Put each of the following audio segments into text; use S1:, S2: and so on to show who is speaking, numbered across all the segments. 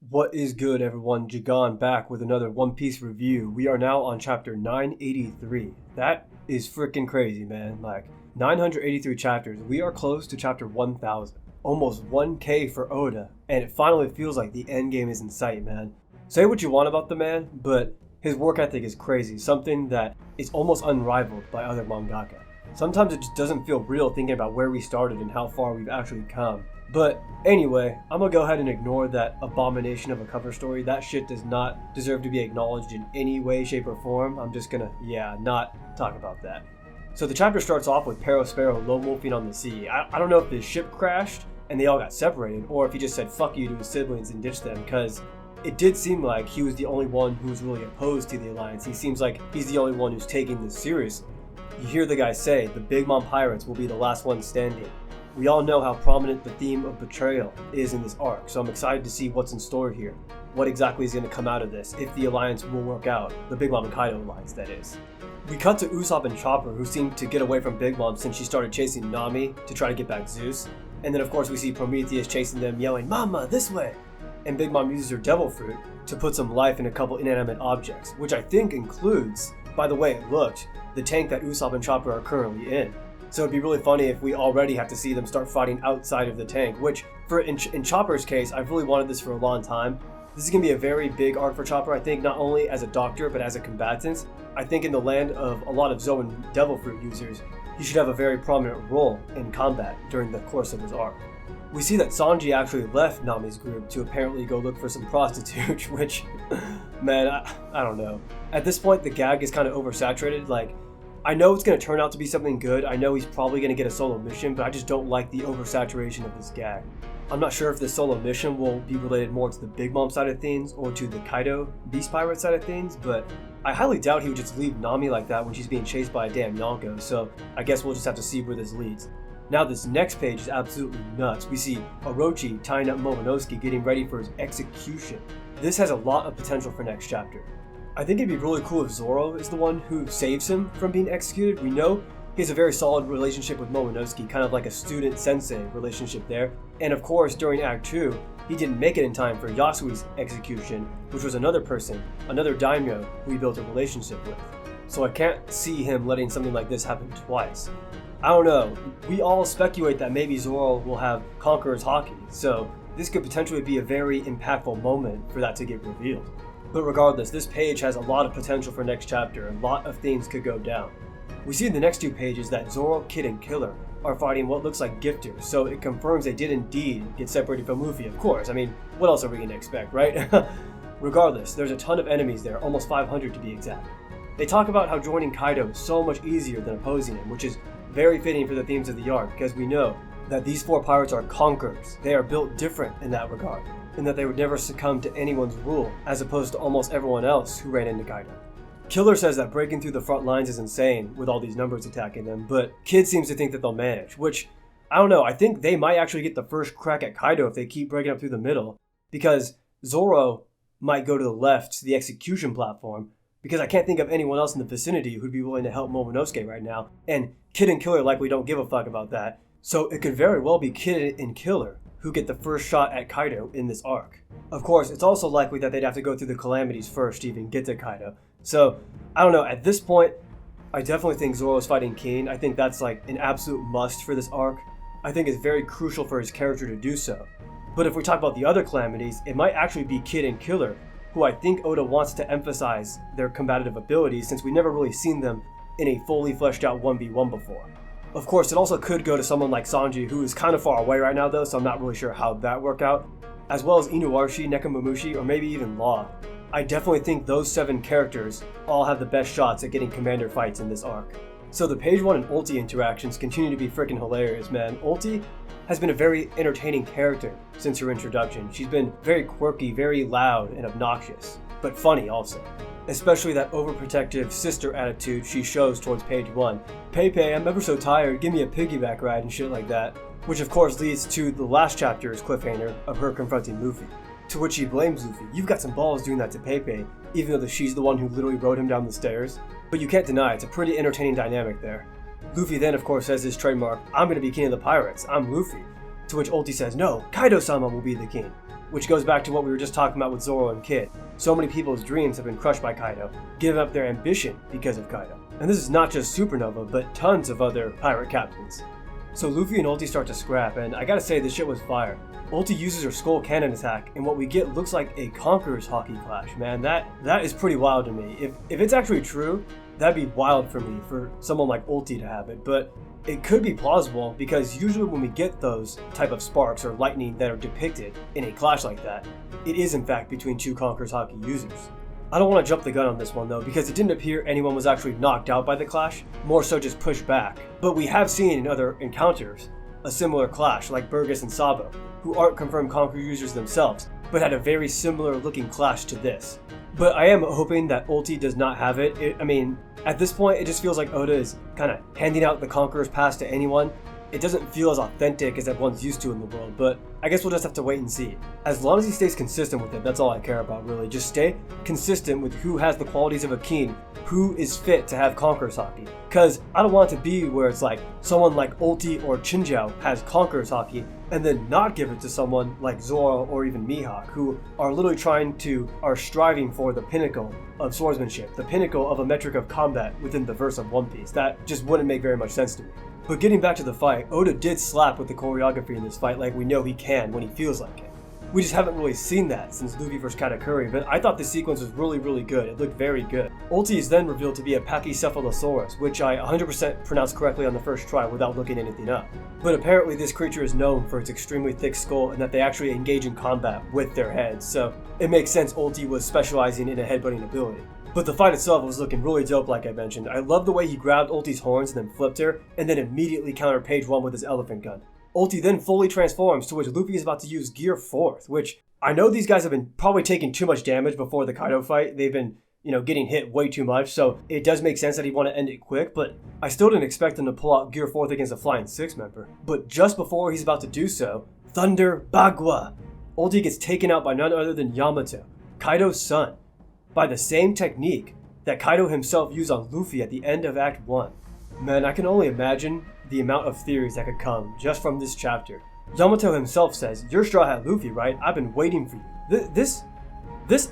S1: What is good, everyone? Jagan back with another One Piece review. We are now on chapter 983. That is freaking crazy, man. Like, 983 chapters. We are close to chapter 1000. Almost 1K for Oda. And it finally feels like the end game is in sight, man. Say what you want about the man, but his work ethic is crazy. Something that is almost unrivaled by other mangaka. Sometimes it just doesn't feel real thinking about where we started and how far we've actually come. But anyway, I'm gonna go ahead and ignore that abomination of a cover story. That shit does not deserve to be acknowledged in any way, shape, or form. I'm just gonna, not talk about that. So the chapter starts off with Perospero lone wolfing on the sea. I don't know if the ship crashed and they all got separated, or if he just said fuck you to his siblings and ditched them, because it did seem like he was the only one who was really opposed to the alliance. He seems like he's the only one who's taking this seriously. You hear the guy say, the Big Mom Pirates will be the last ones standing. We all know how prominent the theme of betrayal is in this arc, so I'm excited to see what's in store here. What exactly is going to come out of this, if the alliance will work out, the Big Mom and Kaido alliance, that is. We cut to Usopp and Chopper, who seem to get away from Big Mom since she started chasing Nami to try to get back Zeus. And then of course we see Prometheus chasing them, yelling, "Mama, this way!" And Big Mom uses her Devil Fruit to put some life in a couple inanimate objects, which I think includes, by the way it looked, the tank that Usopp and Chopper are currently in. So it'd be really funny if we already have to see them start fighting outside of the tank, which, in Chopper's case, I've really wanted this for a long time. This is going to be a very big arc for Chopper, I think, not only as a doctor, but as a combatant. I think in the land of a lot of Zoan Devil Fruit users, he should have a very prominent role in combat during the course of his arc. We see that Sanji actually left Nami's group to apparently go look for some prostitute, which, man, I don't know. At this point, the gag is kind of oversaturated. Like, I know it's going to turn out to be something good. I know he's probably going to get a solo mission, but I just don't like the oversaturation of this gag. I'm not sure if the solo mission will be related more to the Big Mom side of things or to the Kaido Beast Pirate side of things, but I highly doubt he would just leave Nami like that when she's being chased by a damn Yonko, so I guess we'll just have to see where this leads. Now this next page is absolutely nuts. We see Orochi tying up Momonosuke getting ready for his execution. This has a lot of potential for next chapter. I think it'd be really cool if Zoro is the one who saves him from being executed. We know he has a very solid relationship with Momonosuke, kind of like a student-sensei relationship there. And of course, during Act 2, he didn't make it in time for Yasui's execution, which was another person, another daimyo who he built a relationship with. So I can't see him letting something like this happen twice. I don't know, we all speculate that maybe Zoro will have Conqueror's Haki, so this could potentially be a very impactful moment for that to get revealed. But regardless, this page has a lot of potential for next chapter. A lot of things could go down. We see in the next two pages that Zoro, Kid, and Killer are fighting what looks like gifters, so it confirms they did indeed get separated from Luffy, of course. I mean, what else are we going to expect, right? Regardless, there's a ton of enemies there, almost 500 to be exact. They talk about how joining Kaido is so much easier than opposing him, which is very fitting for the themes of the arc, because we know that these four pirates are conquerors. They are built different in that regard, and that they would never succumb to anyone's rule, as opposed to almost everyone else who ran into Kaido. Killer says that breaking through the front lines is insane with all these numbers attacking them, but Kid seems to think that they'll manage, which, I don't know, I think they might actually get the first crack at Kaido if they keep breaking up through the middle, because Zoro might go to the left to the execution platform, because I can't think of anyone else in the vicinity who'd be willing to help Momonosuke right now, and Kid and Killer likely don't give a fuck about that, so it could very well be Kid and Killer who get the first shot at Kaido in this arc. Of course, it's also likely that they'd have to go through the calamities first to even get to Kaido. So, I don't know, at this point, I definitely think Zoro's fighting Keen. I think that's like an absolute must for this arc. I think it's very crucial for his character to do so. But if we talk about the other calamities, it might actually be Kid and Killer, who I think Oda wants to emphasize their combative abilities since we've never really seen them in a fully fleshed out 1v1 before. Of course, it also could go to someone like Sanji, who is kind of far away right now though, so I'm not really sure how that worked out, as well as Inuarashi, Nekomamushi, or maybe even Law. I definitely think those 7 characters all have the best shots at getting commander fights in this arc. So the page 1 and Ulti interactions continue to be freaking hilarious, man. Ulti has been a very entertaining character since her introduction. She's been very quirky, very loud, and obnoxious, but funny also. Especially that overprotective sister attitude she shows towards page 1. Pepe, I'm ever so tired, give me a piggyback ride and shit like that. Which of course leads to the last chapter's cliffhanger of her confronting Luffy. To which he blames Luffy. You've got some balls doing that to Pepe, even though she's the one who literally rode him down the stairs. But you can't deny it's a pretty entertaining dynamic there. Luffy then of course says his trademark, I'm gonna be king of the pirates, I'm Luffy. To which Ulti says, no, Kaido-sama will be the king. which goes back to what we were just talking about with Zoro and Kid. So many people's dreams have been crushed by Kaido, giving up their ambition because of Kaido. And this is not just Supernova, but tons of other pirate captains. So Luffy and Ulti start to scrap, and I gotta say, this shit was fire. Ulti uses her skull cannon attack, and what we get looks like a Conqueror's hockey clash. Man, that is pretty wild to me. If it's actually true, that'd be wild for me, for someone like Ulti to have it, but it could be plausible because usually when we get those type of sparks or lightning that are depicted in a clash like that, it is in fact between two Conqueror's hockey users. I don't want to jump the gun on this one though, because it didn't appear anyone was actually knocked out by the clash, more so just pushed back. But we have seen in other encounters a similar clash, like Burgess and Sabo, who aren't confirmed Conqueror users themselves, but had a very similar looking clash to this. But I am hoping that Ulti does not have it. I mean, at this point, it just feels like Oda is kind of handing out the Conqueror's pass to anyone. It doesn't feel as authentic as everyone's used to in the world, but I guess we'll just have to wait and see. As long as he stays consistent with it, that's all I care about, really. Just stay consistent with who has the qualities of a king, who is fit to have Conqueror's Haki. Because I don't want it to be where it's like someone like Ulti or Chinjiao has Conqueror's Haki, and then not give it to someone like Zoro or even Mihawk, who are literally are striving for the pinnacle of swordsmanship, the pinnacle of a metric of combat within the verse of One Piece. That just wouldn't make very much sense to me. But getting back to the fight, Oda did slap with the choreography in this fight like we know he can when he feels like it. We just haven't really seen that since Luffy vs Katakuri, but I thought the sequence was really good. It looked very good. Ulti is then revealed to be a Pachycephalosaurus, which I 100% pronounced correctly on the first try without looking anything up. But apparently this creature is known for its extremely thick skull and that they actually engage in combat with their heads, so it makes sense Ulti was specializing in a headbutting ability. But the fight itself was looking really dope like I mentioned. I love the way he grabbed Ulti's horns and then flipped her, and then immediately countered page 1 with his elephant gun. Ulti then fully transforms, to which Luffy is about to use Gear 4th, which I know these guys have been probably taking too much damage before the Kaido fight. They've been, getting hit way too much, so it does make sense that he'd want to end it quick, but I still didn't expect him to pull out Gear 4th against a Flying 6 member. But just before he's about to do so, Thunder Bagua! Ulti gets taken out by none other than Yamato, Kaido's son, by the same technique that Kaido himself used on Luffy at the end of Act 1. Man, I can only imagine the amount of theories that could come just from this chapter. Yamato himself says, "You're Straw Hat Luffy, right? I've been waiting for you." This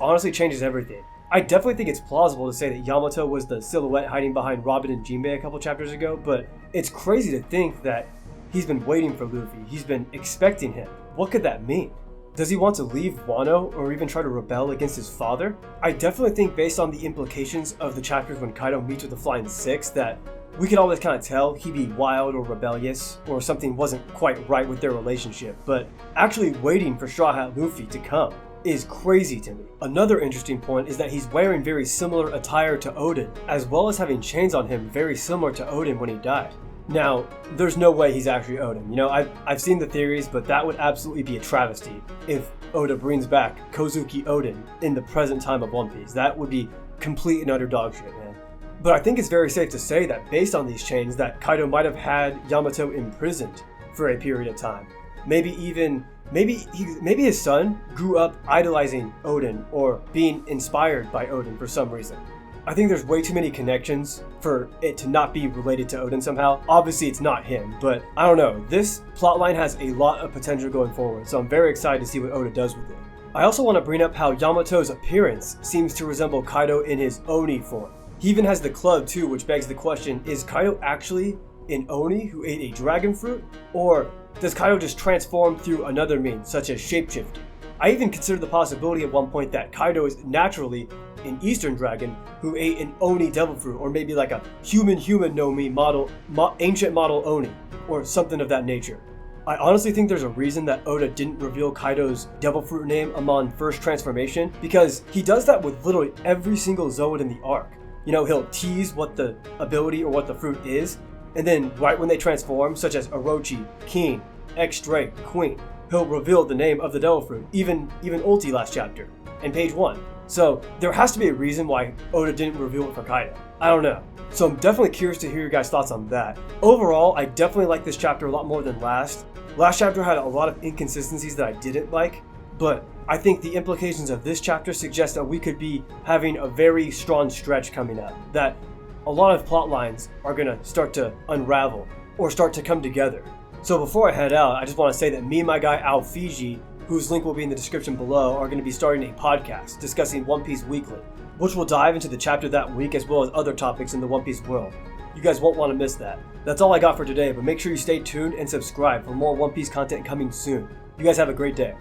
S1: honestly changes everything. I definitely think it's plausible to say that Yamato was the silhouette hiding behind Robin and Jinbei a couple chapters ago, but it's crazy to think that he's been waiting for Luffy. He's been expecting him. What could that mean? Does he want to leave Wano or even try to rebel against his father? I definitely think based on the implications of the chapters when Kaido meets with the Flying Six that we could always kind of tell he'd be wild or rebellious or something wasn't quite right with their relationship, but actually waiting for Straw Hat Luffy to come is crazy to me. Another interesting point is that he's wearing very similar attire to Odin, as well as having chains on him very similar to Odin when he died. Now, there's no way he's actually Odin. I've seen the theories, but that would absolutely be a travesty if Oda brings back Kozuki Odin in the present time of One Piece. That would be complete and utter dog shit, man. But I think it's very safe to say that based on these chains that Kaido might have had Yamato imprisoned for a period of time. Maybe his son grew up idolizing Odin or being inspired by Odin for some reason. I think there's way too many connections for it to not be related to Odin somehow. Obviously it's not him, but I don't know. This plotline has a lot of potential going forward, so I'm very excited to see what Oda does with it. I also want to bring up how Yamato's appearance seems to resemble Kaido in his Oni form. He even has the club too, which begs the question, is Kaido actually an Oni who ate a dragon fruit? Or does Kaido just transform through another means, such as shapeshifting? I even considered the possibility at one point that Kaido is naturally an Eastern dragon who ate an Oni devil fruit, or maybe like a human no mi model, ancient model Oni, or something of that nature. I honestly think there's a reason that Oda didn't reveal Kaido's devil fruit name among first transformation, because he does that with literally every single Zoid in the arc. He'll tease what the ability or what the fruit is, and then right when they transform, such as Orochi, King, X-Drake, Queen, he'll reveal the name of the devil fruit, even Ulti last chapter, in page 1. So there has to be a reason why Oda didn't reveal it for Kaido. I don't know. So I'm definitely curious to hear your guys' thoughts on that. Overall, I definitely like this chapter a lot more than last. Last chapter had a lot of inconsistencies that I didn't like, but I think the implications of this chapter suggest that we could be having a very strong stretch coming up, that a lot of plot lines are going to start to unravel or start to come together. So before I head out, I just want to say that me and my guy Al Fiji whose link will be in the description below, are going to be starting a podcast discussing One Piece weekly, which will dive into the chapter that week as well as other topics in the One Piece world. You guys won't want to miss that. That's all I got for today, but make sure you stay tuned and subscribe for more One Piece content coming soon. You guys have a great day.